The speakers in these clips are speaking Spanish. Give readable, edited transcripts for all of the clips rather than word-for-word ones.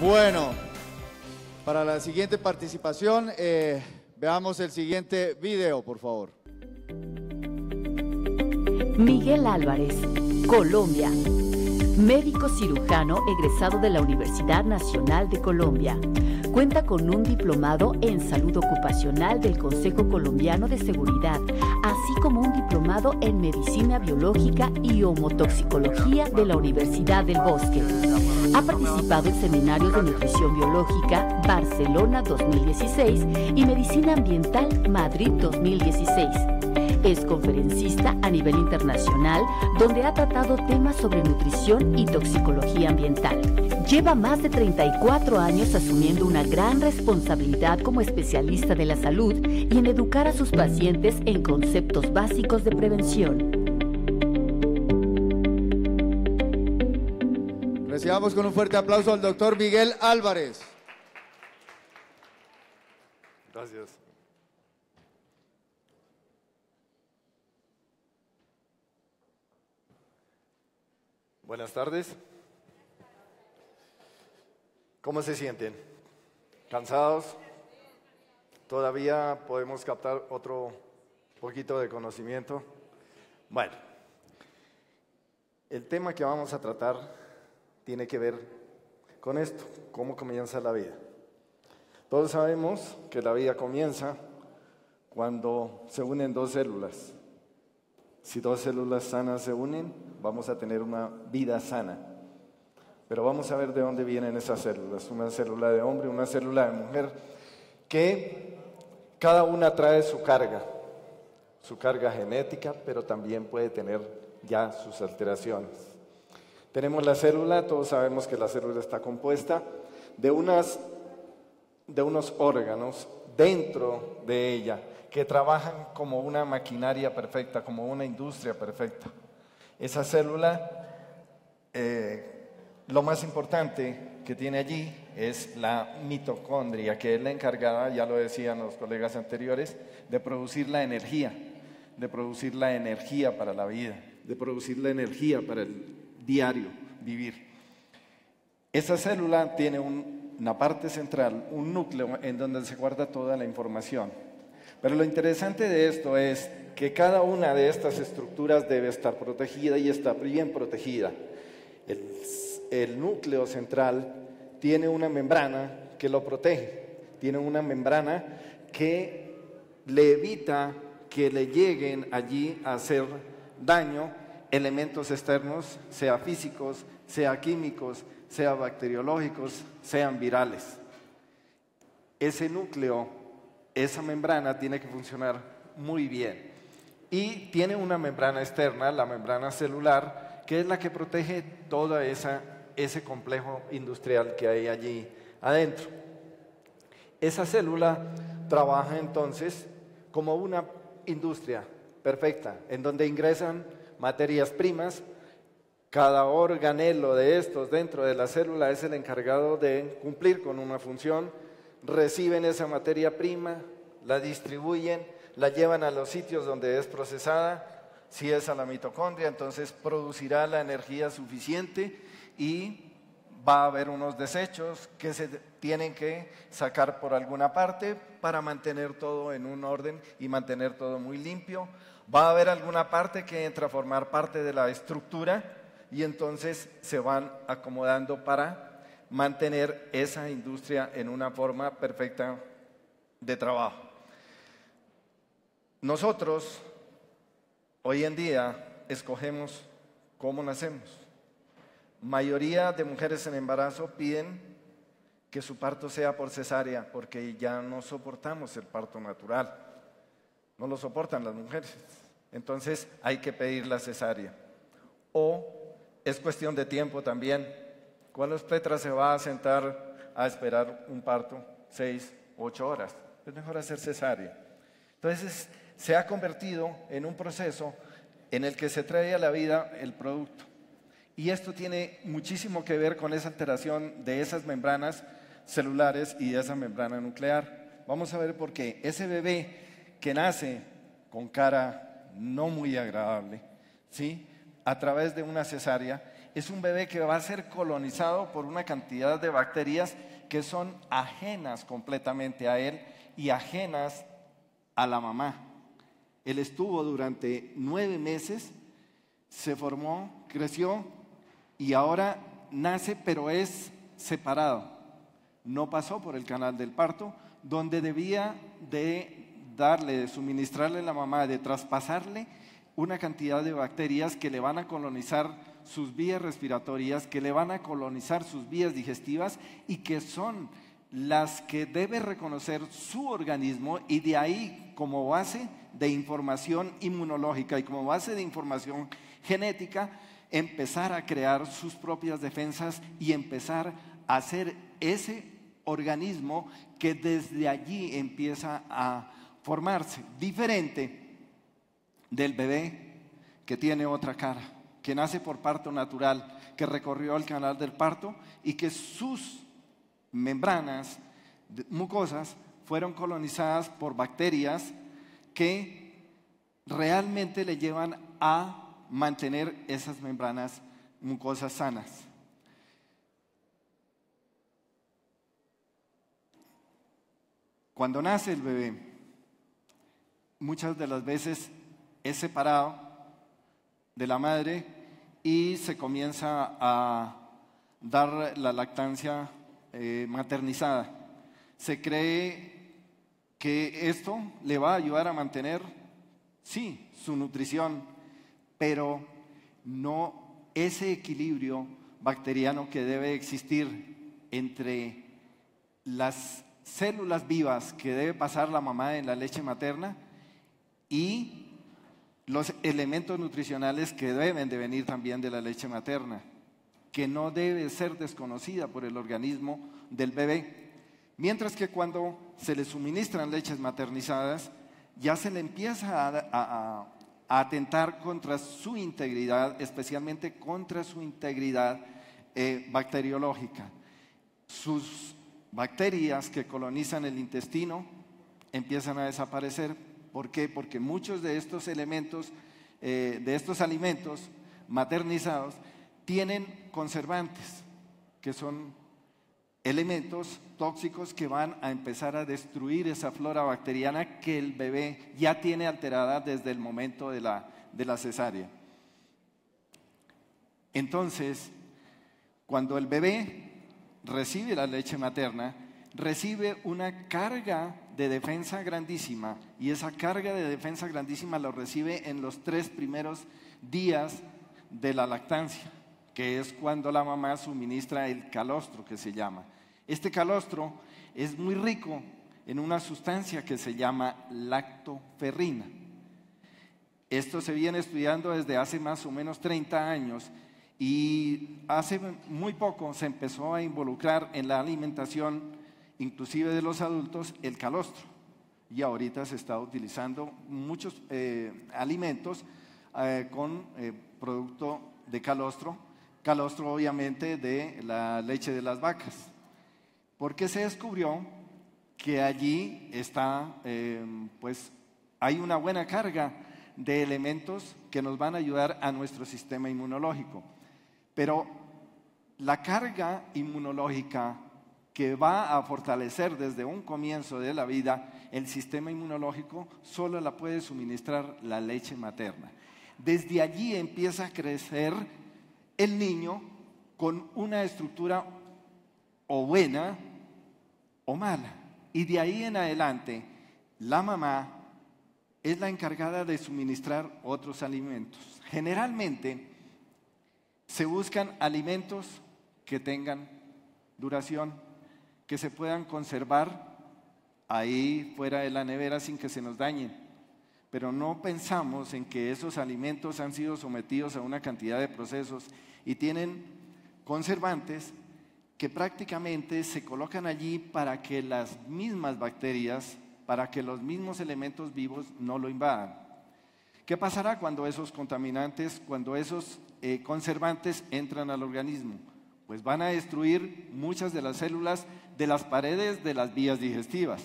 Bueno, para la siguiente participación, veamos el siguiente video, por favor. Miguel Álvarez, Colombia. Médico cirujano egresado de la Universidad Nacional de Colombia. Cuenta con un diplomado en salud ocupacional del Consejo Colombiano de Seguridad, así como un diplomado en medicina biológica y homotoxicología de la Universidad del Bosque. Ha participado en seminarios de nutrición biológica Barcelona 2016 y medicina ambiental Madrid 2016. Es conferencista a nivel internacional, donde ha tratado temas sobre nutrición y toxicología ambiental. Lleva más de 34 años asumiendo una gran responsabilidad como especialista de la salud y en educar a sus pacientes en conceptos básicos de prevención. Recibamos con un fuerte aplauso al doctor Miguel Álvarez. Gracias. Buenas tardes. ¿Cómo se sienten? ¿Cansados? ¿Todavía podemos captar otro poquito de conocimiento? Bueno, el tema que vamos a tratar tiene que ver con esto, cómo comienza la vida. Todos sabemos que la vida comienza cuando se unen dos células. Si dos células sanas se unen, vamos a tener una vida sana. Pero vamos a ver de dónde vienen esas células. Una célula de hombre, una célula de mujer, que cada una trae su carga genética, pero también puede tener ya sus alteraciones. Tenemos la célula, todos sabemos que la célula está compuesta de unos órganos dentro de ella, que trabajan como una maquinaria perfecta, como una industria perfecta. Esa célula, lo más importante que tiene allí es la mitocondria, que es la encargada, ya lo decían los colegas anteriores, de producir la energía para la vida, de producir la energía para el diario vivir. Esa célula tiene una parte central, un núcleo en donde se guarda toda la información. Pero lo interesante de esto es que cada una de estas estructuras debe estar protegida y está bien protegida. El núcleo central tiene una membrana que lo protege, tiene una membrana que le evita que le lleguen allí a hacer daño elementos externos, sea físicos, sea químicos, sea bacteriológicos, sean virales. Ese núcleo, esa membrana tiene que funcionar muy bien. Y tiene una membrana externa, la membrana celular, que es la que protege todo ese complejo industrial que hay allí adentro. Esa célula trabaja entonces como una industria perfecta, en donde ingresan materias primas. Cada organelo de estos dentro de la célula es el encargado de cumplir con una función. Reciben esa materia prima, la distribuyen, la llevan a los sitios donde es procesada. Si es a la mitocondria, entonces producirá la energía suficiente y va a haber unos desechos que se tienen que sacar por alguna parte para mantener todo en un orden y mantener todo muy limpio. Va a haber alguna parte que entra a formar parte de la estructura y entonces se van acomodando para mantener esa industria en una forma perfecta de trabajo. Nosotros hoy en día escogemos cómo nacemos. Mayoría de mujeres en embarazo piden que su parto sea por cesárea porque ya no soportamos el parto natural. No lo soportan las mujeres. Entonces hay que pedir la cesárea. O es cuestión de tiempo también. ¿Cuál obstetra se va a sentar a esperar un parto 6, 8 horas? Es mejor hacer cesárea. Entonces se ha convertido en un proceso en el que se trae a la vida el producto. Y esto tiene muchísimo que ver con esa alteración de esas membranas celulares y de esa membrana nuclear. Vamos a ver por qué. Ese bebé que nace con cara no muy agradable, ¿sí?, a través de una cesárea, es un bebé que va a ser colonizado por una cantidad de bacterias que son ajenas completamente a él y ajenas a la mamá. Él estuvo durante 9 meses, se formó, creció y ahora nace, pero es separado. No pasó por el canal del parto, donde debía de darle, de suministrarle a la mamá, de traspasarle una cantidad de bacterias que le van a colonizar sus vías respiratorias, que le van a colonizar sus vías digestivas y que son las que debe reconocer su organismo, y de ahí, como base de información inmunológica y como base de información genética, empezar a crear sus propias defensas y empezar a hacer ese organismo que desde allí empieza a formarse, diferente del bebé que tiene otra cara, que nace por parto natural, que recorrió el canal del parto y que sus membranas mucosas fueron colonizadas por bacterias que realmente le llevan a mantener esas membranas mucosas sanas. Cuando nace el bebé, muchas de las veces es separado de la madre y se comienza a dar la lactancia maternizada. Se cree que esto le va a ayudar a mantener, sí, su nutrición, pero no ese equilibrio bacteriano que debe existir entre las células vivas que debe pasar la mamá en la leche materna y los elementos nutricionales que deben de venir también de la leche materna, que no debe ser desconocida por el organismo del bebé. Mientras que cuando se le suministran leches maternizadas, ya se le empieza a atentar contra su integridad, especialmente contra su integridad bacteriológica. Sus bacterias que colonizan el intestino empiezan a desaparecer. ¿Por qué? Porque muchos de estos elementos, de estos alimentos maternizados, tienen conservantes, que son elementos tóxicos que van a empezar a destruir esa flora bacteriana que el bebé ya tiene alterada desde el momento de la cesárea. Entonces, cuando el bebé recibe la leche materna, recibe una carga de defensa grandísima, y esa carga de defensa grandísima lo recibe en los 3 primeros días de la lactancia, que es cuando la mamá suministra el calostro, que se llama. Este calostro es muy rico en una sustancia que se llama lactoferrina. Esto se viene estudiando desde hace más o menos 30 años y hace muy poco se empezó a involucrar en la alimentación, inclusive de los adultos, el calostro. Y ahorita se está utilizando muchos alimentos con producto de calostro obviamente de la leche de las vacas, porque se descubrió que allí está, pues hay una buena carga de elementos que nos van a ayudar a nuestro sistema inmunológico. Pero la carga inmunológica que va a fortalecer desde un comienzo de la vida el sistema inmunológico solo la puede suministrar la leche materna. Desde allí empieza a crecer el niño con una estructura o buena o mala. Y de ahí en adelante, la mamá es la encargada de suministrar otros alimentos. Generalmente se buscan alimentos que tengan duración, que se puedan conservar ahí fuera de la nevera sin que se nos dañen. Pero no pensamos en que esos alimentos han sido sometidos a una cantidad de procesos y tienen conservantes que prácticamente se colocan allí para que las mismas bacterias, para que los mismos elementos vivos no lo invadan. ¿Qué pasará cuando esos contaminantes, cuando esos conservantes entran al organismo? Pues van a destruir muchas de las células de las paredes de las vías digestivas,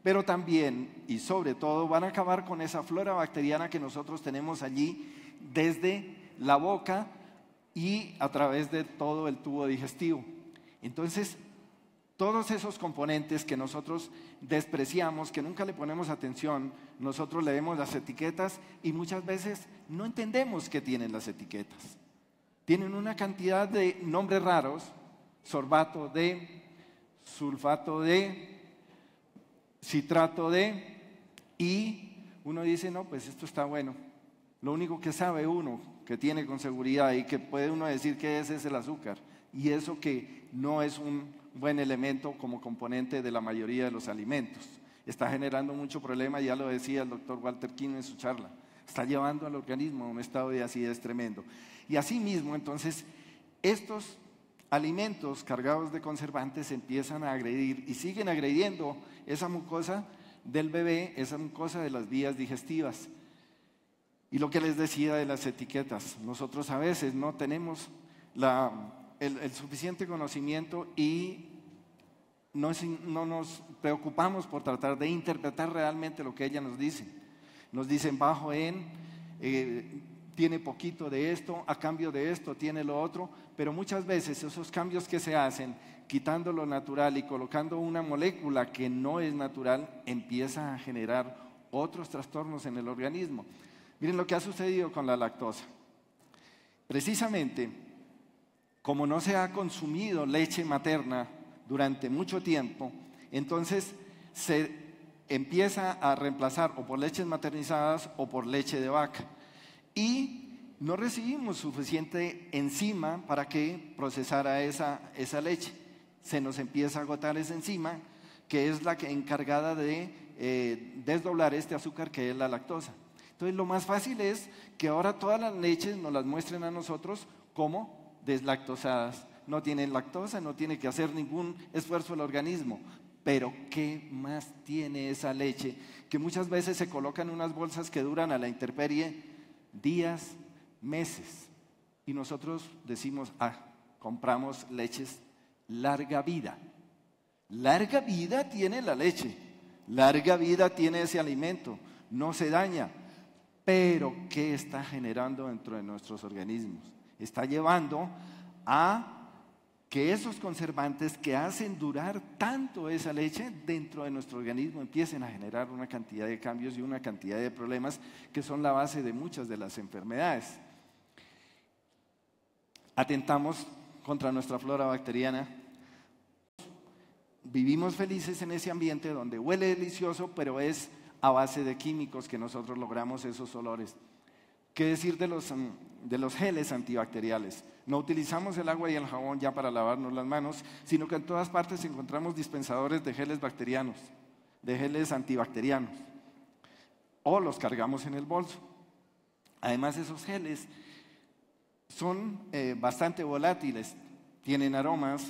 pero también y sobre todo van a acabar con esa flora bacteriana que nosotros tenemos allí desde la boca y a través de todo el tubo digestivo. Entonces, todos esos componentes que nosotros despreciamos, que nunca le ponemos atención, nosotros leemos las etiquetas y muchas veces no entendemos qué tienen las etiquetas. Tienen una cantidad de nombres raros: sorbato de, sulfato de, citrato de, y uno dice, no, pues esto está bueno. Lo único que sabe uno, que tiene con seguridad y que puede uno decir que es el azúcar, y eso que no es un buen elemento como componente de la mayoría de los alimentos. Está generando mucho problema, ya lo decía el doctor Walter King en su charla. Está llevando al organismo a un estado de acidez tremendo. Y asimismo, entonces, estos alimentos cargados de conservantes empiezan a agredir y siguen agrediendo esa mucosa del bebé, esa mucosa de las vías digestivas. Y lo que les decía de las etiquetas, nosotros a veces no tenemos el suficiente conocimiento y no nos preocupamos por tratar de interpretar realmente lo que ellas nos dicen. Nos dicen bajo en, tiene poquito de esto, a cambio de esto tiene lo otro, pero muchas veces esos cambios que se hacen, quitando lo natural y colocando una molécula que no es natural, empieza a generar otros trastornos en el organismo. Miren lo que ha sucedido con la lactosa. Precisamente, como no se ha consumido leche materna durante mucho tiempo, entonces se empieza a reemplazar o por leches maternizadas o por leche de vaca. Y no recibimos suficiente enzima para que procesara esa leche. Se nos empieza a agotar esa enzima, que es la encargada de desdoblar este azúcar que es la lactosa. Entonces lo más fácil es que ahora todas las leches nos las muestren a nosotros como deslactosadas. No tienen lactosa, no tiene que hacer ningún esfuerzo el organismo. Pero ¿qué más tiene esa leche? Que muchas veces se colocan en unas bolsas que duran a la intemperie días, meses. Y nosotros decimos, compramos leches larga vida. Larga vida tiene la leche, larga vida tiene ese alimento, no se daña. Pero ¿qué está generando dentro de nuestros organismos? Está llevando a que esos conservantes que hacen durar tanto esa leche dentro de nuestro organismo empiecen a generar una cantidad de cambios y una cantidad de problemas que son la base de muchas de las enfermedades. Atentamos contra nuestra flora bacteriana. Vivimos felices en ese ambiente donde huele delicioso, pero es a base de químicos que nosotros logramos esos olores. ¿Qué decir de los geles antibacteriales? No utilizamos el agua y el jabón ya para lavarnos las manos, sino que en todas partes encontramos dispensadores de geles bacterianos, de geles antibacterianos, o los cargamos en el bolso. Además, esos geles son bastante volátiles, tienen aromas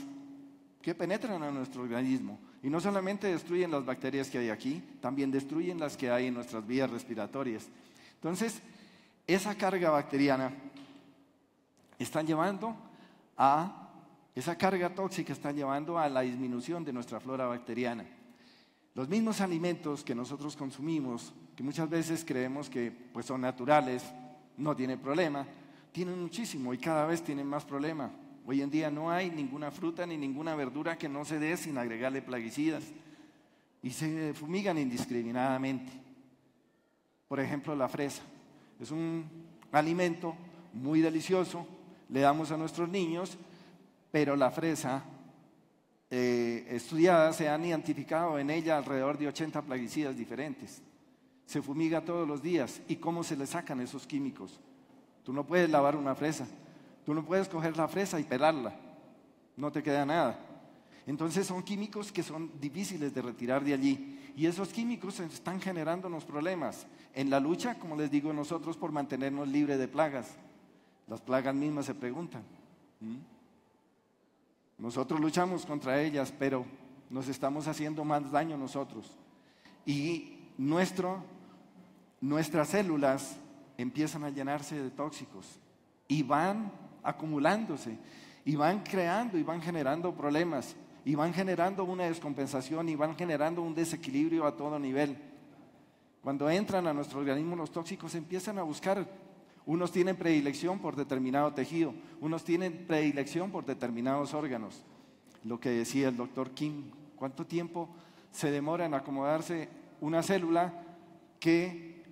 que penetran a nuestro organismo y no solamente destruyen las bacterias que hay aquí, también destruyen las que hay en nuestras vías respiratorias. Entonces, esa carga bacteriana esa carga tóxica está llevando a la disminución de nuestra flora bacteriana. Los mismos alimentos que nosotros consumimos, que muchas veces creemos que pues, son naturales, no tienen problema, tienen muchísimo y cada vez tienen más problema. Hoy en día no hay ninguna fruta ni ninguna verdura que no se dé sin agregarle plaguicidas y se fumigan indiscriminadamente. Por ejemplo, la fresa es un alimento muy delicioso, le damos a nuestros niños, pero la fresa estudiada se han identificado en ella alrededor de 80 plaguicidas diferentes. Se fumiga todos los días. ¿Y cómo se le sacan esos químicos? Tú no puedes lavar una fresa, tú no puedes coger la fresa y pelarla, no te queda nada. Entonces son químicos que son difíciles de retirar de allí y esos químicos están generándonos problemas en la lucha, como les digo nosotros, por mantenernos libres de plagas. Las plagas mismas se preguntan. Nosotros luchamos contra ellas, pero nos estamos haciendo más daño nosotros. Y nuestras células empiezan a llenarse de tóxicos y van acumulándose y van creando y van generando problemas y van generando una descompensación y van generando un desequilibrio a todo nivel. Cuando entran a nuestro organismo los tóxicos empiezan a buscar Unos tienen predilección por determinado tejido, unos tienen predilección por determinados órganos. Lo que decía el doctor Kim, ¿cuánto tiempo se demora en acomodarse una célula que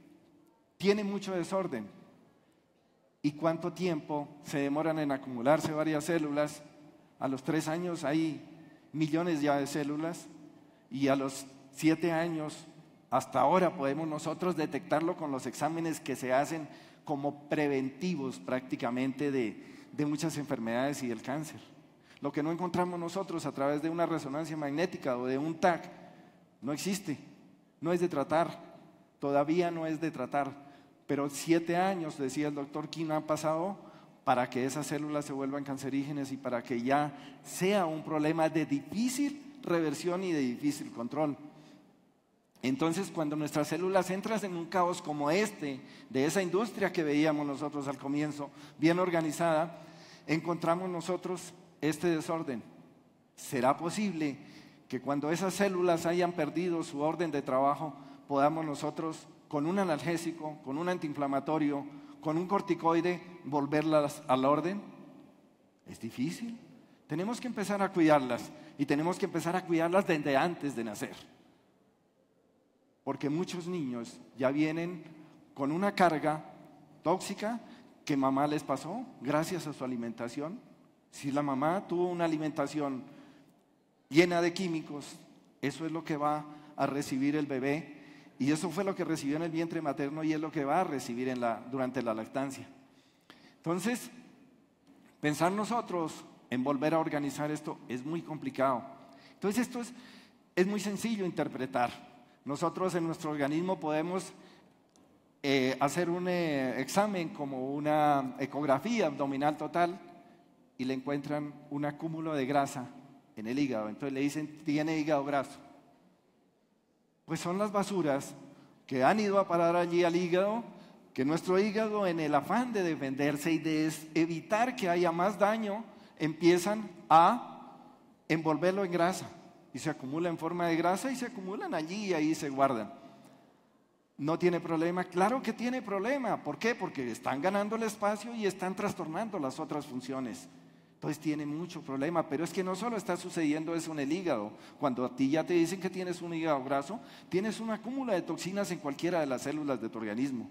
tiene mucho desorden? ¿Y cuánto tiempo se demoran en acumularse varias células? A los 3 años hay millones ya de células y a los 7 años, hasta ahora podemos nosotros detectarlo con los exámenes que se hacen como preventivos prácticamente de muchas enfermedades y del cáncer. Lo que no encontramos nosotros a través de una resonancia magnética o de un TAC no existe, no es de tratar, todavía no es de tratar, pero 7 años, decía el doctor Kim, han pasado para que esas células se vuelvan cancerígenas y para que ya sea un problema de difícil reversión y de difícil control. Entonces, cuando nuestras células entran en un caos como este, de esa industria que veíamos nosotros al comienzo, bien organizada, encontramos nosotros este desorden. ¿Será posible que cuando esas células hayan perdido su orden de trabajo, podamos nosotros, con un analgésico, con un antiinflamatorio, con un corticoide, volverlas al orden? Es difícil. Tenemos que empezar a cuidarlas y tenemos que empezar a cuidarlas desde antes de nacer. Porque muchos niños ya vienen con una carga tóxica que mamá les pasó gracias a su alimentación. Si la mamá tuvo una alimentación llena de químicos, eso es lo que va a recibir el bebé y eso fue lo que recibió en el vientre materno y es lo que va a recibir durante la lactancia. Entonces, pensar nosotros en volver a organizar esto es muy complicado. Entonces, esto es muy sencillo interpretar. Nosotros en nuestro organismo podemos hacer un examen como una ecografía abdominal total y le encuentran un acúmulo de grasa en el hígado. Entonces le dicen, tiene hígado graso. Pues son las basuras que han ido a parar allí al hígado, que nuestro hígado, en el afán de defenderse y de evitar que haya más daño, empiezan a envolverlo en grasa. Y se acumula en forma de grasa y se acumulan allí y ahí se guardan. ¿No tiene problema? Claro que tiene problema. ¿Por qué? Porque están ganando el espacio y están trastornando las otras funciones. Entonces tiene mucho problema, pero es que no solo está sucediendo eso en el hígado. Cuando a ti ya te dicen que tienes un hígado graso, tienes un acúmulo de toxinas en cualquiera de las células de tu organismo,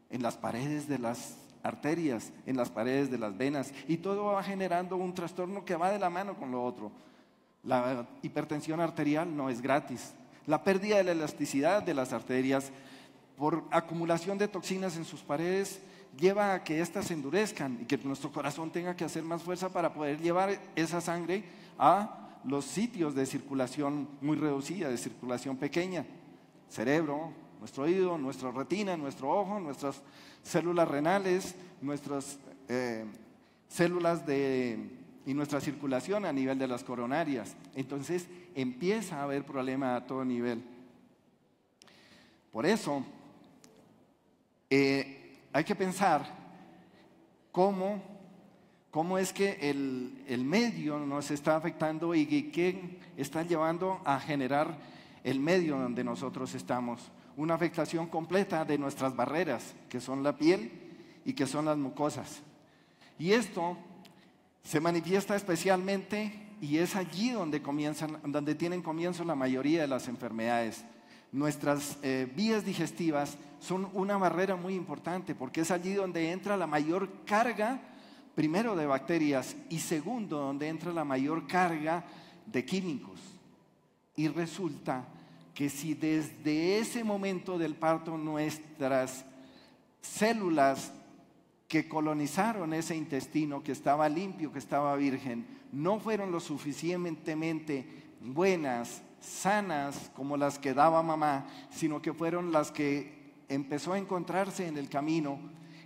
en las paredes de las arterias, en las paredes de las venas, y todo va generando un trastorno que va de la mano con lo otro. La hipertensión arterial no es gratis. La pérdida de la elasticidad de las arterias por acumulación de toxinas en sus paredes lleva a que éstas se endurezcan y que nuestro corazón tenga que hacer más fuerza para poder llevar esa sangre a los sitios de circulación muy reducida, de circulación pequeña. Cerebro, nuestro oído, nuestra retina, nuestro ojo, nuestras células renales, nuestras células y nuestra circulación a nivel de las coronarias. Entonces empieza a haber problema a todo nivel. Por eso hay que pensar cómo es que el medio nos está afectando y qué está llevando a generar el medio donde nosotros estamos. Una afectación completa de nuestras barreras, que son la piel y que son las mucosas. Y esto se manifiesta especialmente y es allí donde tienen comienzo la mayoría de las enfermedades. Nuestras vías digestivas son una barrera muy importante porque es allí donde entra la mayor carga, primero de bacterias y segundo donde entra la mayor carga de químicos. Y resulta que si desde ese momento del parto nuestras células que colonizaron ese intestino que estaba limpio, que estaba virgen, no fueron lo suficientemente buenas, sanas como las que daba mamá, sino que fueron las que empezó a encontrarse en el camino,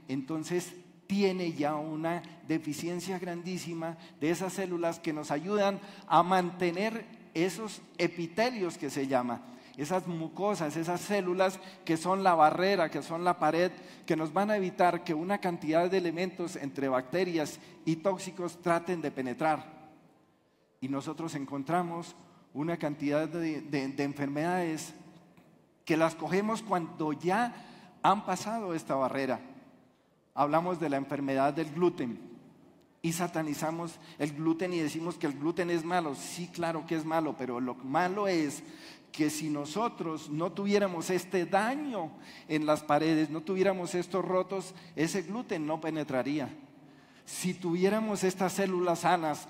entonces tiene ya una deficiencia grandísima de esas células que nos ayudan a mantener esos epitelios que se llama, esas mucosas, esas células que son la barrera, que son la pared, que nos van a evitar que una cantidad de elementos entre bacterias y tóxicos traten de penetrar. Y nosotros encontramos una cantidad de enfermedades que las cogemos cuando ya han pasado esta barrera. hablamos de la enfermedad del gluten y satanizamos el gluten y decimos que el gluten es malo. Sí, claro que es malo, pero lo malo es que si nosotros no tuviéramos este daño en las paredes, no tuviéramos estos rotos, ese gluten no penetraría. Si tuviéramos estas células sanas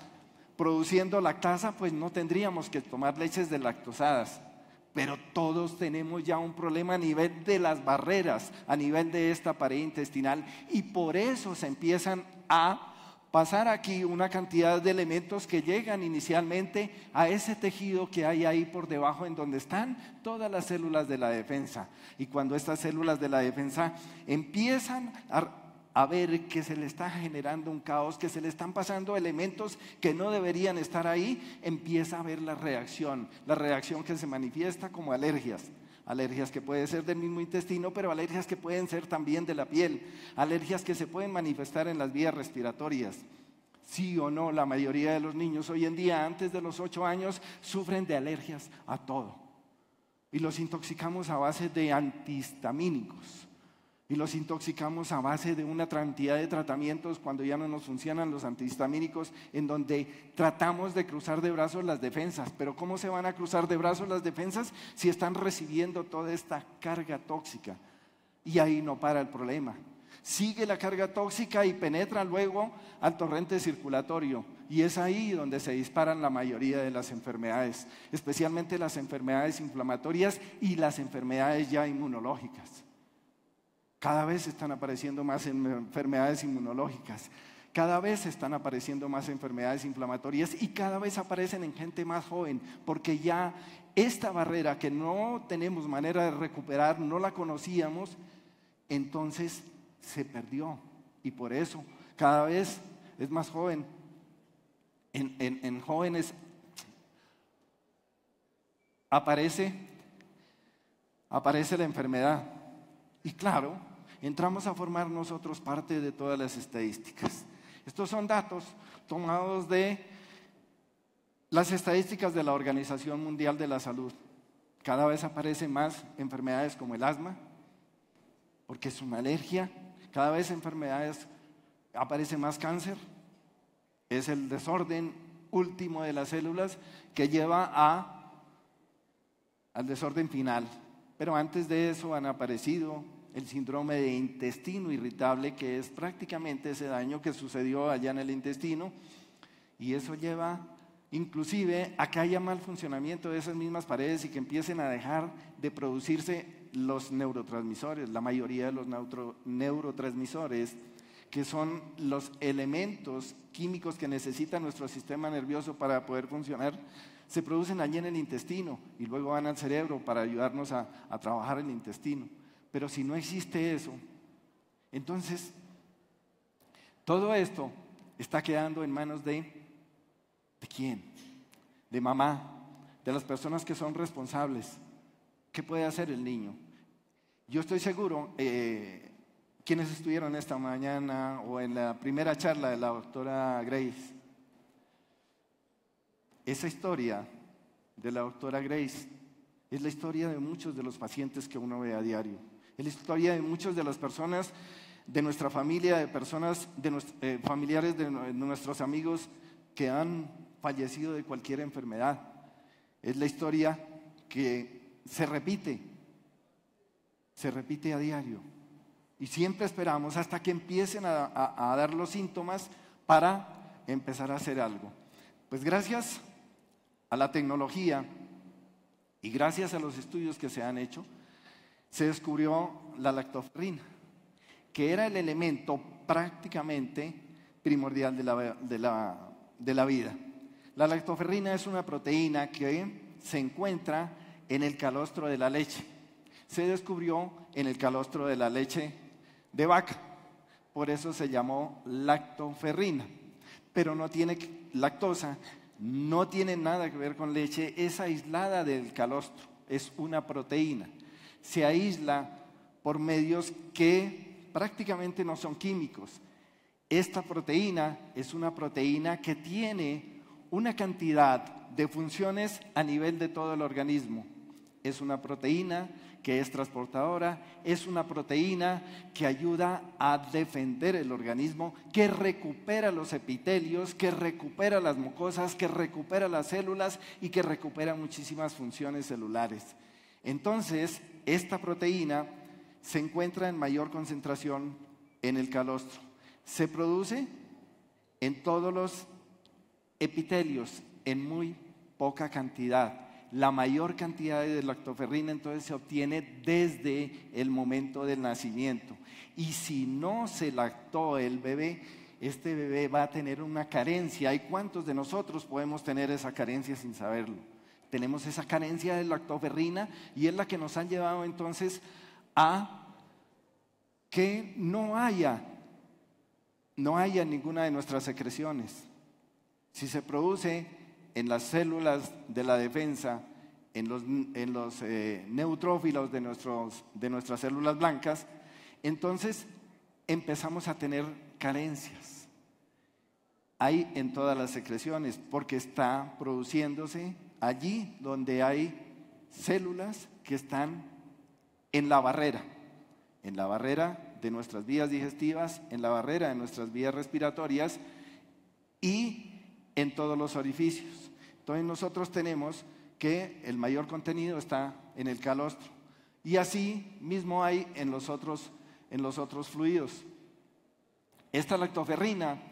produciendo lactasa, pues no tendríamos que tomar leches deslactosadas. Pero todos tenemos ya un problema a nivel de las barreras, a nivel de esta pared intestinal, y por eso se empiezan a pasar aquí una cantidad de elementos que llegan inicialmente a ese tejido que hay ahí por debajo, en donde están todas las células de la defensa. Y cuando estas células de la defensa empiezan a ver que se le está generando un caos, que se le están pasando elementos que no deberían estar ahí, empieza a haber la reacción que se manifiesta como alergias que pueden ser del mismo intestino, pero alergias que pueden ser también de la piel, alergias que se pueden manifestar en las vías respiratorias. Sí o no, la mayoría de los niños hoy en día, antes de los 8 años, sufren de alergias a todo. Y los intoxicamos a base de antihistamínicos. Y los intoxicamos a base de una cantidad de tratamientos cuando ya no nos funcionan los antihistamínicos, en donde tratamos de cruzar de brazos las defensas. Pero ¿cómo se van a cruzar de brazos las defensas si están recibiendo toda esta carga tóxica? Y ahí no para el problema. Sigue la carga tóxica y penetra luego al torrente circulatorio. Y es ahí donde se disparan la mayoría de las enfermedades, especialmente las enfermedades inflamatorias y las enfermedades ya inmunológicas. Cada vez están apareciendo más enfermedades inmunológicas, cada vez están apareciendo más enfermedades inflamatorias y cada vez aparecen en gente más joven, porque ya esta barrera que no tenemos manera de recuperar, no la conocíamos, entonces se perdió y por eso cada vez es más joven. En jóvenes aparece la enfermedad. Y claro, entramos a formar nosotros parte de todas las estadísticas. Estos son datos tomados de las estadísticas de la Organización Mundial de la Salud. Cada vez aparecen más enfermedades como el asma, porque es una alergia. Cada vez aparece más cáncer. Es el desorden último de las células que lleva al desorden final. Pero antes de eso han aparecido el síndrome de intestino irritable, que es prácticamente ese daño que sucedió allá en el intestino, y eso lleva inclusive a que haya mal funcionamiento de esas mismas paredes y que empiecen a dejar de producirse los neurotransmisores, la mayoría de los neurotransmisores, que son los elementos químicos que necesita nuestro sistema nervioso para poder funcionar, se producen allí en el intestino y luego van al cerebro para ayudarnos a trabajar el intestino. Pero si no existe eso, entonces todo esto está quedando en manos ¿de quién? De mamá, de las personas que son responsables. ¿Qué puede hacer el niño? Yo estoy seguro, quienes estuvieron esta mañana o en la primera charla de la doctora Grace, esa historia de la doctora Grace es la historia de muchos de los pacientes que uno ve a diario. Es la historia de muchas de las personas de nuestra familia, de personas, familiares de nuestros amigos que han fallecido de cualquier enfermedad. Es la historia que se repite a diario. Y siempre esperamos hasta que empiecen a dar los síntomas para empezar a hacer algo. Pues gracias a la tecnología y gracias a los estudios que se han hecho, se descubrió la lactoferrina, que era el elemento prácticamente primordial de la vida. La lactoferrina es una proteína que se encuentra en el calostro de la leche. Se descubrió en el calostro de la leche de vaca, por eso se llamó lactoferrina, pero no tiene lactosa, no tiene nada que ver con leche, es aislada del calostro, es una proteína. Se aísla por medios que prácticamente no son químicos. Esta proteína es una proteína que tiene una cantidad de funciones a nivel de todo el organismo. es una proteína que es transportadora, es una proteína que ayuda a defender el organismo, que recupera los epitelios, que recupera las mucosas, que recupera las células y que recupera muchísimas funciones celulares. Entonces, esta proteína se encuentra en mayor concentración en el calostro. Se produce en todos los epitelios, en muy poca cantidad. La mayor cantidad de lactoferrina entonces se obtiene desde el momento del nacimiento. Y si no se lactó el bebé, este bebé va a tener una carencia. ¿Y cuántos de nosotros podemos tener esa carencia sin saberlo? Tenemos esa carencia de lactoferrina y es la que nos ha llevado entonces a que no haya ninguna de nuestras secreciones. Si se produce en las células de la defensa, en los neutrófilos de nuestras células blancas, entonces empezamos a tener carencias. Hay en todas las secreciones, porque está produciéndose allí donde hay células que están en la barrera de nuestras vías digestivas, en la barrera de nuestras vías respiratorias y en todos los orificios. Entonces nosotros tenemos que el mayor contenido está en el calostro y así mismo hay en los otros fluidos. Esta lactoferrina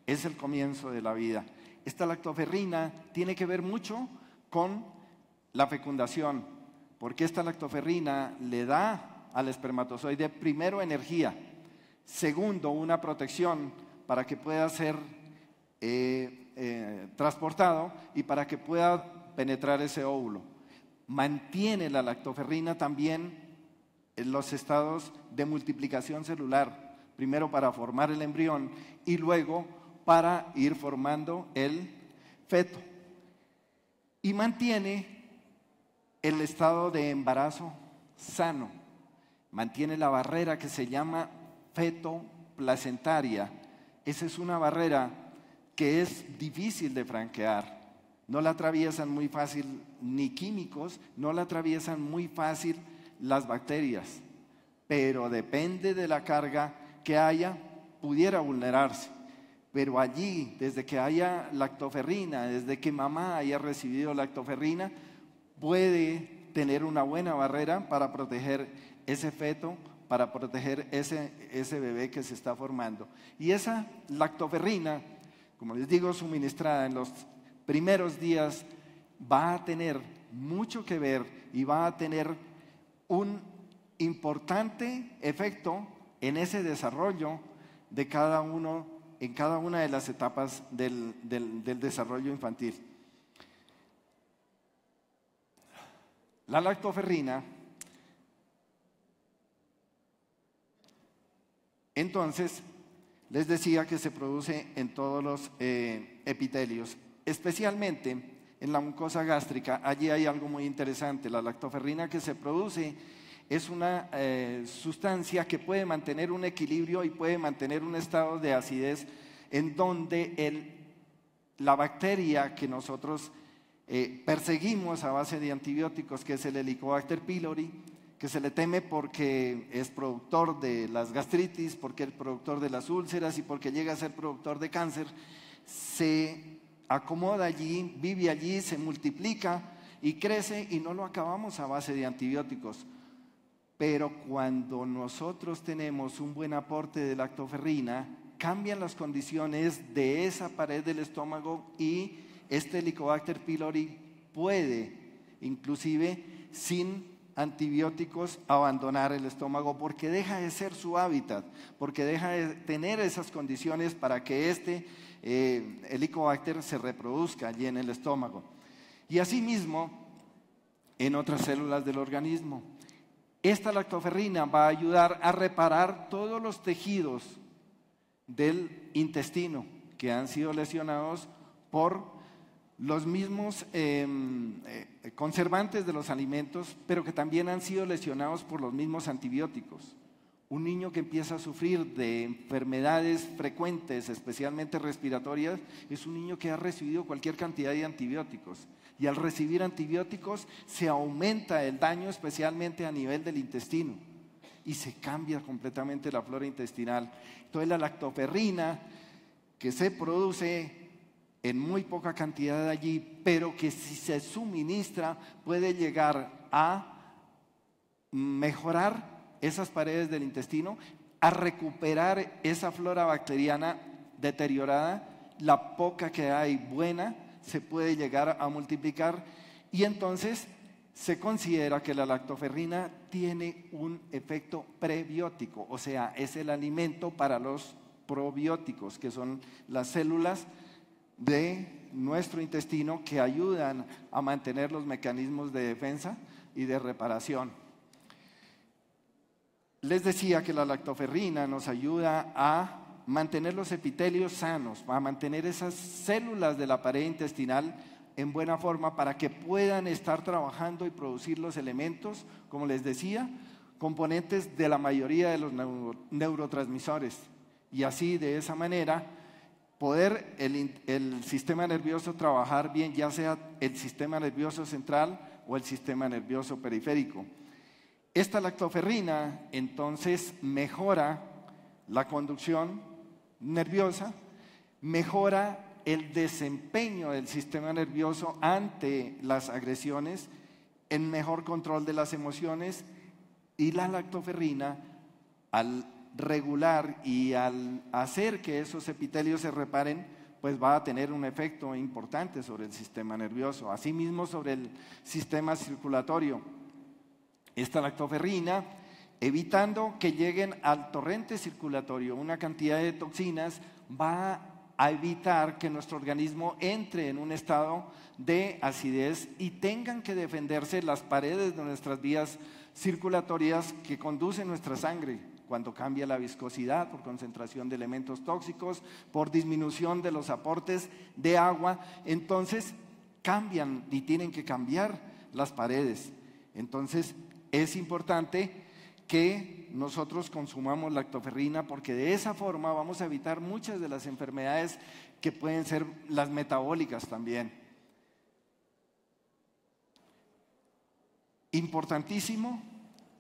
es el comienzo de la vida. Esta lactoferrina tiene que ver mucho con la fecundación, porque esta lactoferrina le da al espermatozoide primero energía, segundo una protección para que pueda ser transportado y para que pueda penetrar ese óvulo. Mantiene la lactoferrina también en los estados de multiplicación celular, primero para formar el embrión y luego para ir formando el feto. Y mantiene el estado de embarazo sano, mantiene la barrera que se llama feto-placentaria. Esa es una barrera que es difícil de franquear. No la atraviesan muy fácil ni químicos, no la atraviesan muy fácil las bacterias, pero depende de la carga que haya, pudiera vulnerarse. Pero allí, desde que haya lactoferrina, desde que mamá haya recibido lactoferrina, puede tener una buena barrera para proteger ese feto, para proteger ese bebé que se está formando. Y esa lactoferrina, como les digo, suministrada en los primeros días, va a tener mucho que ver y va a tener un importante efecto en ese desarrollo de en cada una de las etapas del desarrollo infantil. La lactoferrina, entonces, les decía que se produce en todos los epitelios, especialmente en la mucosa gástrica. Allí hay algo muy interesante. La lactoferrina que se produce es una sustancia que puede mantener un equilibrio y puede mantener un estado de acidez en donde la bacteria que nosotros perseguimos a base de antibióticos, que es el Helicobacter pylori, que se le teme porque es productor de las gastritis, porque es productor de las úlceras y porque llega a ser productor de cáncer, se acomoda allí, vive allí, se multiplica y crece y no lo acabamos a base de antibióticos. Pero cuando nosotros tenemos un buen aporte de lactoferrina, cambian las condiciones de esa pared del estómago y este Helicobacter pylori puede, inclusive sin antibióticos, abandonar el estómago porque deja de ser su hábitat, porque deja de tener esas condiciones para que este Helicobacter se reproduzca allí en el estómago. Y asimismo, en otras células del organismo. Esta lactoferrina va a ayudar a reparar todos los tejidos del intestino que han sido lesionados por los mismos conservantes de los alimentos, pero que también han sido lesionados por los mismos antibióticos. Un niño que empieza a sufrir de enfermedades frecuentes, especialmente respiratorias, es un niño que ha recibido cualquier cantidad de antibióticos. y al recibir antibióticos se aumenta el daño, especialmente a nivel del intestino, y se cambia completamente la flora intestinal. Entonces la lactoferrina, que se produce en muy poca cantidad allí, pero que si se suministra puede llegar a mejorar esas paredes del intestino, a recuperar esa flora bacteriana deteriorada, la poca que hay buena se puede llegar a multiplicar, y entonces se considera que la lactoferrina tiene un efecto prebiótico, o sea, es el alimento para los probióticos, que son las células de nuestro intestino que ayudan a mantener los mecanismos de defensa y de reparación. Les decía que la lactoferrina nos ayuda a mantener los epitelios sanos, a mantener esas células de la pared intestinal en buena forma para que puedan estar trabajando y producir los elementos, como les decía, componentes de la mayoría de los neurotransmisores. Y así, de esa manera, poder el sistema nervioso trabajar bien, ya sea el sistema nervioso central o el sistema nervioso periférico. Esta lactoferrina entonces mejora la conducción nerviosa, mejora el desempeño del sistema nervioso ante las agresiones, el mejor control de las emociones, y la lactoferrina, al regular y al hacer que esos epitelios se reparen, pues va a tener un efecto importante sobre el sistema nervioso, asimismo sobre el sistema circulatorio. Esta lactoferrina, evitando que lleguen al torrente circulatorio una cantidad de toxinas, va a evitar que nuestro organismo entre en un estado de acidez y tengan que defenderse las paredes de nuestras vías circulatorias que conducen nuestra sangre, cuando cambia la viscosidad por concentración de elementos tóxicos, por disminución de los aportes de agua. Entonces cambian y tienen que cambiar las paredes. Entonces es importante que nosotros consumamos lactoferrina, porque de esa forma vamos a evitar muchas de las enfermedades que pueden ser las metabólicas también. Importantísimo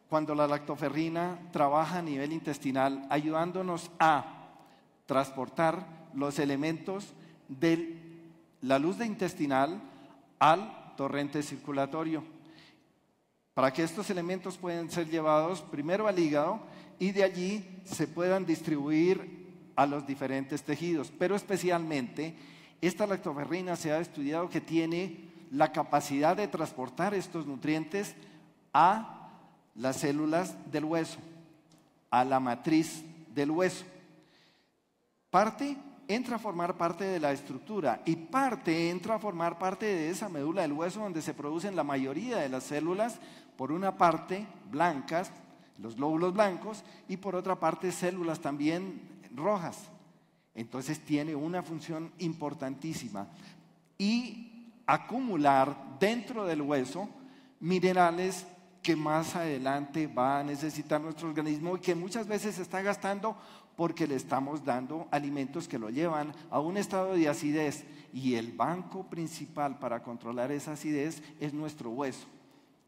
cuando la lactoferrina trabaja a nivel intestinal, ayudándonos a transportar los elementos de la luz intestinal al torrente circulatorio, para que estos elementos puedan ser llevados primero al hígado y de allí se puedan distribuir a los diferentes tejidos. Pero especialmente esta lactoferrina se ha estudiado que tiene la capacidad de transportar estos nutrientes a las células del hueso, a la matriz del hueso. Entra a formar parte de la estructura y entra a formar parte de esa médula del hueso, donde se producen la mayoría de las células, por una parte blancas, los glóbulos blancos, y por otra parte células también rojas. Entonces tiene una función importantísima, y acumular dentro del hueso minerales que más adelante va a necesitar nuestro organismo y que muchas veces se está gastando porque le estamos dando alimentos que lo llevan a un estado de acidez, y el banco principal para controlar esa acidez es nuestro hueso.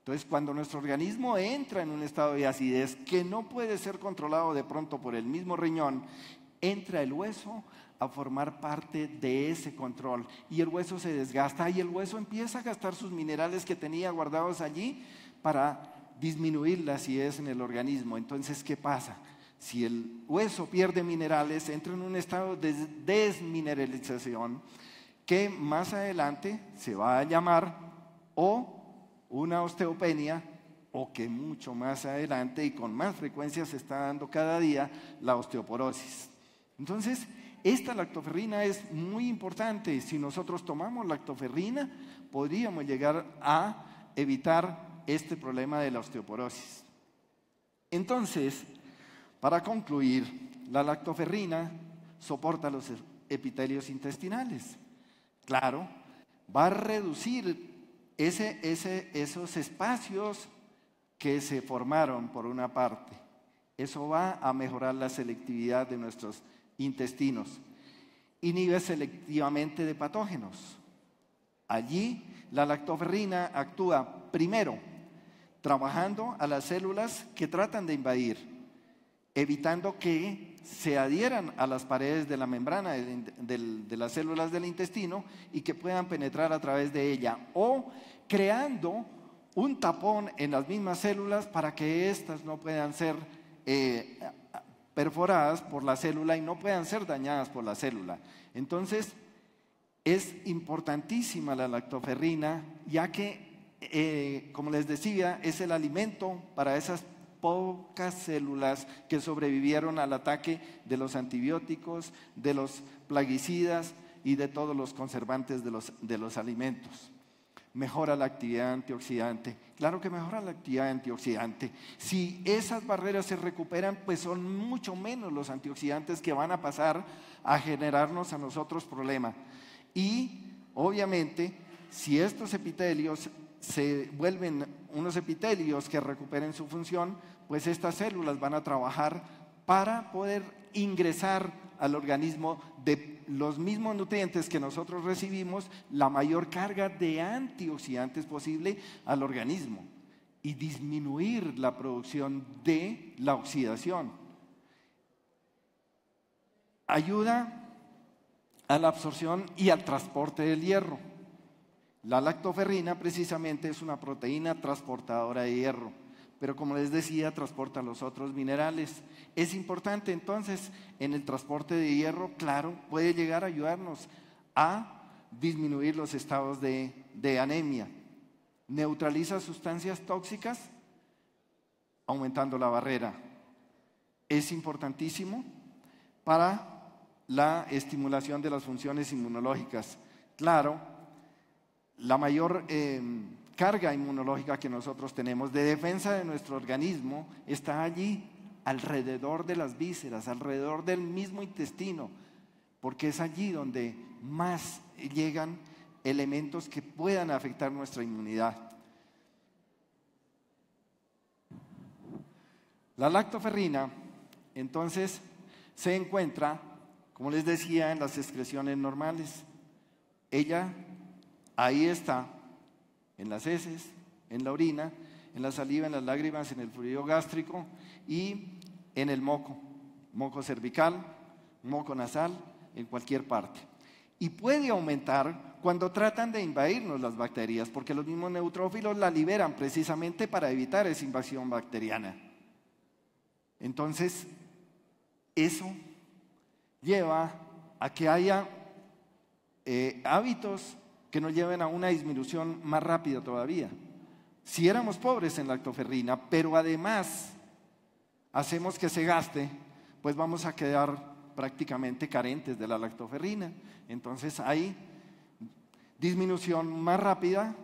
Entonces, cuando nuestro organismo entra en un estado de acidez que no puede ser controlado de pronto por el mismo riñón, entra el hueso a formar parte de ese control, y el hueso se desgasta y el hueso empieza a gastar sus minerales que tenía guardados allí para disminuir la acidez en el organismo. Entonces, ¿qué pasa? Si el hueso pierde minerales, entra en un estado de desmineralización que más adelante se va a llamar o una osteopenia, o que mucho más adelante y con más frecuencia se está dando cada día, la osteoporosis. Entonces, esta lactoferrina es muy importante. Si nosotros tomamos lactoferrina, podríamos llegar a evitar este problema de la osteoporosis. Entonces, para concluir, la lactoferrina soporta los epitelios intestinales. Claro, va a reducir esos espacios que se formaron por una parte. Eso va a mejorar la selectividad de nuestros intestinos. Inhibe selectivamente de patógenos. Allí La lactoferrina actúa primero trabajando a las células que tratan de invadir, evitando que se adhieran a las paredes de la membrana de las células del intestino y que puedan penetrar a través de ella, o creando un tapón en las mismas células para que éstas no puedan ser perforadas por la célula y no puedan ser dañadas por la célula. Entonces, es importantísima la lactoferrina, ya que, como les decía, es el alimento para esas pocas células que sobrevivieron al ataque de los antibióticos, de los plaguicidas y de todos los conservantes de los alimentos. Mejora la actividad antioxidante. Claro que mejora la actividad antioxidante. Si esas barreras se recuperan, pues son mucho menos los antioxidantes que van a pasar a generarnos a nosotros problemas. Y obviamente, si estos epitelios se vuelven unos epitelios que recuperen su función, pues estas células van a trabajar para poder ingresar al organismo de los mismos nutrientes que nosotros recibimos, la mayor carga de antioxidantes posible al organismo y disminuir la producción de la oxidación. Ayuda a la absorción y al transporte del hierro. La lactoferrina precisamente es una proteína transportadora de hierro, pero como les decía, transporta los otros minerales. Es importante entonces en el transporte de hierro, claro, puede llegar a ayudarnos a disminuir los estados de anemia. Neutraliza sustancias tóxicas, aumentando la barrera. Es importantísimo para la estimulación de las funciones inmunológicas. Claro, la mayor carga inmunológica que nosotros tenemos de defensa de nuestro organismo está allí, alrededor de las vísceras, alrededor del mismo intestino, porque es allí donde más llegan elementos que puedan afectar nuestra inmunidad. La lactoferrina, entonces, se encuentra, como les decía, en las excreciones normales. Ella ahí está, en las heces, en la orina, en la saliva, en las lágrimas, en el fluido gástrico y en el moco cervical, moco nasal, en cualquier parte. Y puede aumentar cuando tratan de invadirnos las bacterias, porque los mismos neutrófilos la liberan precisamente para evitar esa invasión bacteriana. Entonces, eso lleva a que haya hábitos que nos lleven a una disminución más rápida todavía. Si éramos pobres en lactoferrina, pero además hacemos que se gaste, pues vamos a quedar prácticamente carentes de la lactoferrina. Entonces hay disminución más rápida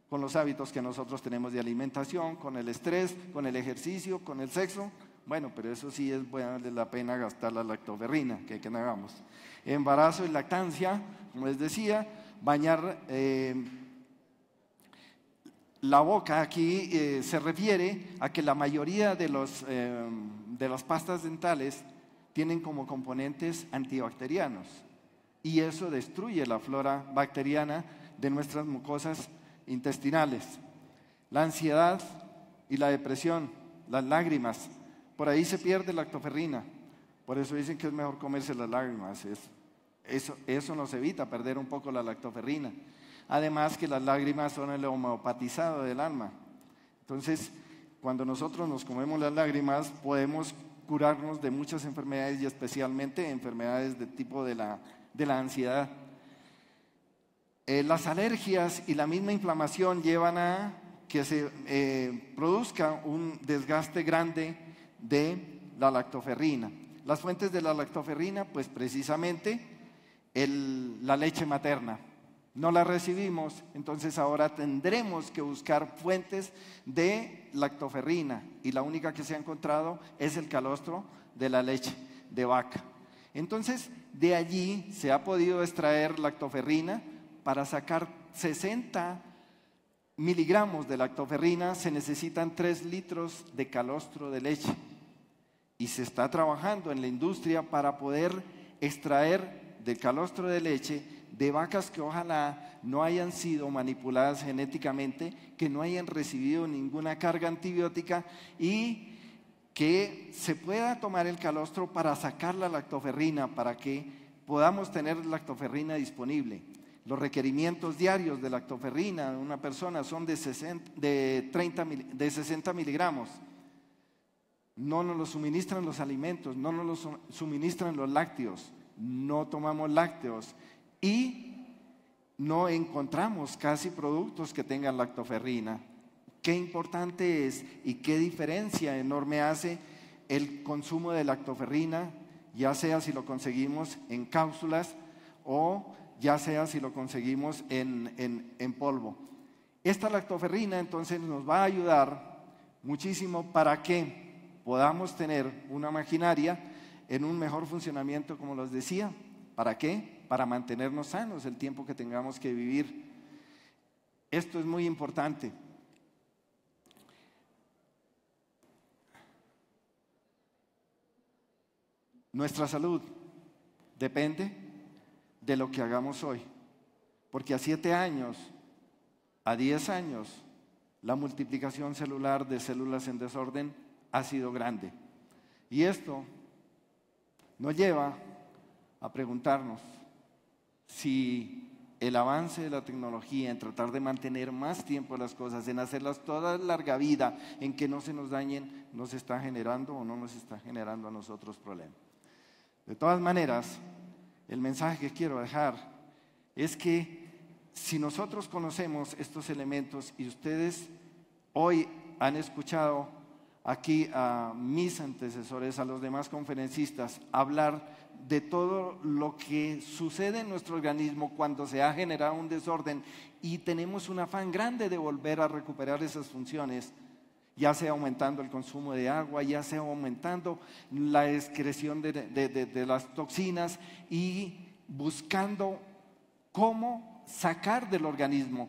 con los hábitos que nosotros tenemos de alimentación, con el estrés, con el ejercicio, con el sexo. Bueno, pero eso sí vale la pena gastar la lactoferrina, que no hagamos. Embarazo y lactancia, como les decía, bañar la boca aquí se refiere a que la mayoría de las pastas dentales tienen como componentes antibacterianos y eso destruye la flora bacteriana de nuestras mucosas intestinales. La ansiedad y la depresión, las lágrimas, por ahí se pierde lactoferrina, por eso dicen que es mejor comerse las lágrimas. Eso nos evita perder un poco la lactoferrina. Además que las lágrimas son el homeopatizado del alma. Entonces, cuando nosotros nos comemos las lágrimas, podemos curarnos de muchas enfermedades y especialmente enfermedades de tipo de la ansiedad. Las alergias y la misma inflamación llevan a que se produzca un desgaste grande de la lactoferrina. Las fuentes de la lactoferrina, pues precisamente la leche materna. No la recibimos, entonces ahora tendremos que buscar fuentes de lactoferrina y la única que se ha encontrado es el calostro de la leche de vaca. Entonces, de allí se ha podido extraer lactoferrina. Para sacar 60 miligramos de lactoferrina se necesitan 3 litros de calostro de leche y se está trabajando en la industria para poder extraer del calostro de leche de vacas que ojalá no hayan sido manipuladas genéticamente, que no hayan recibido ninguna carga antibiótica y que se pueda tomar el calostro para sacar la lactoferrina, para que podamos tener lactoferrina disponible. Los requerimientos diarios de lactoferrina de una persona son de 60 miligramos. No nos lo suministran los alimentos, no nos lo suministran los lácteos, no tomamos lácteos y no encontramos casi productos que tengan lactoferrina. Qué importante es y qué diferencia enorme hace el consumo de lactoferrina, ya sea si lo conseguimos en cápsulas o ya sea si lo conseguimos en polvo. Esta lactoferrina entonces nos va a ayudar muchísimo para que podamos tener una maquinaria en un mejor funcionamiento, como les decía. ¿Para qué? Para mantenernos sanos el tiempo que tengamos que vivir. Esto es muy importante. Nuestra salud depende de lo que hagamos hoy, porque a 7 años, a 10 años, la multiplicación celular de células en desorden ha sido grande. Y esto nos lleva a preguntarnos si el avance de la tecnología en tratar de mantener más tiempo las cosas, en hacerlas todas larga vida, en que no se nos dañen, nos está generando o no nos está generando a nosotros problemas. De todas maneras, el mensaje que quiero dejar es que si nosotros conocemos estos elementos y ustedes hoy han escuchado aquí a mis antecesores, a los demás conferencistas, hablar de todo lo que sucede en nuestro organismo cuando se ha generado un desorden y tenemos un afán grande de volver a recuperar esas funciones, ya sea aumentando el consumo de agua, ya sea aumentando la excreción de las toxinas y buscando cómo sacar del organismo.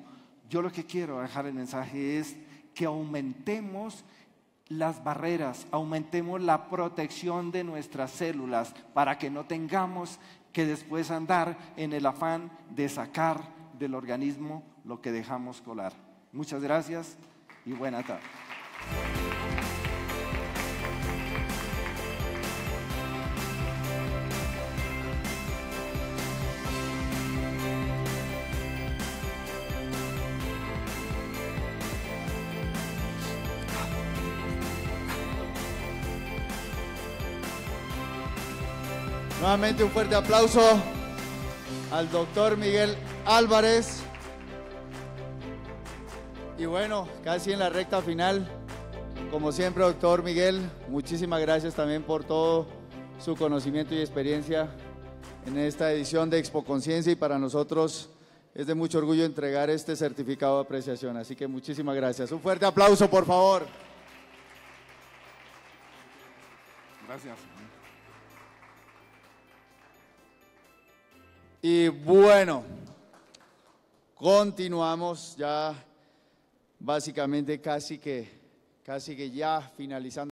Yo lo que quiero dejar el mensaje es que aumentemos las barreras, aumentemos la protección de nuestras células para que no tengamos que después andar en el afán de sacar del organismo lo que dejamos colar. Muchas gracias y buena tarde. Nuevamente un fuerte aplauso al doctor Miguel Álvarez. Y bueno, casi en la recta final, como siempre, doctor Miguel, muchísimas gracias también por todo su conocimiento y experiencia en esta edición de Expo Conciencia, y para nosotros es de mucho orgullo entregar este certificado de apreciación, así que muchísimas gracias. Un fuerte aplauso, por favor. Gracias. Y bueno, continuamos ya básicamente casi que ya finalizando.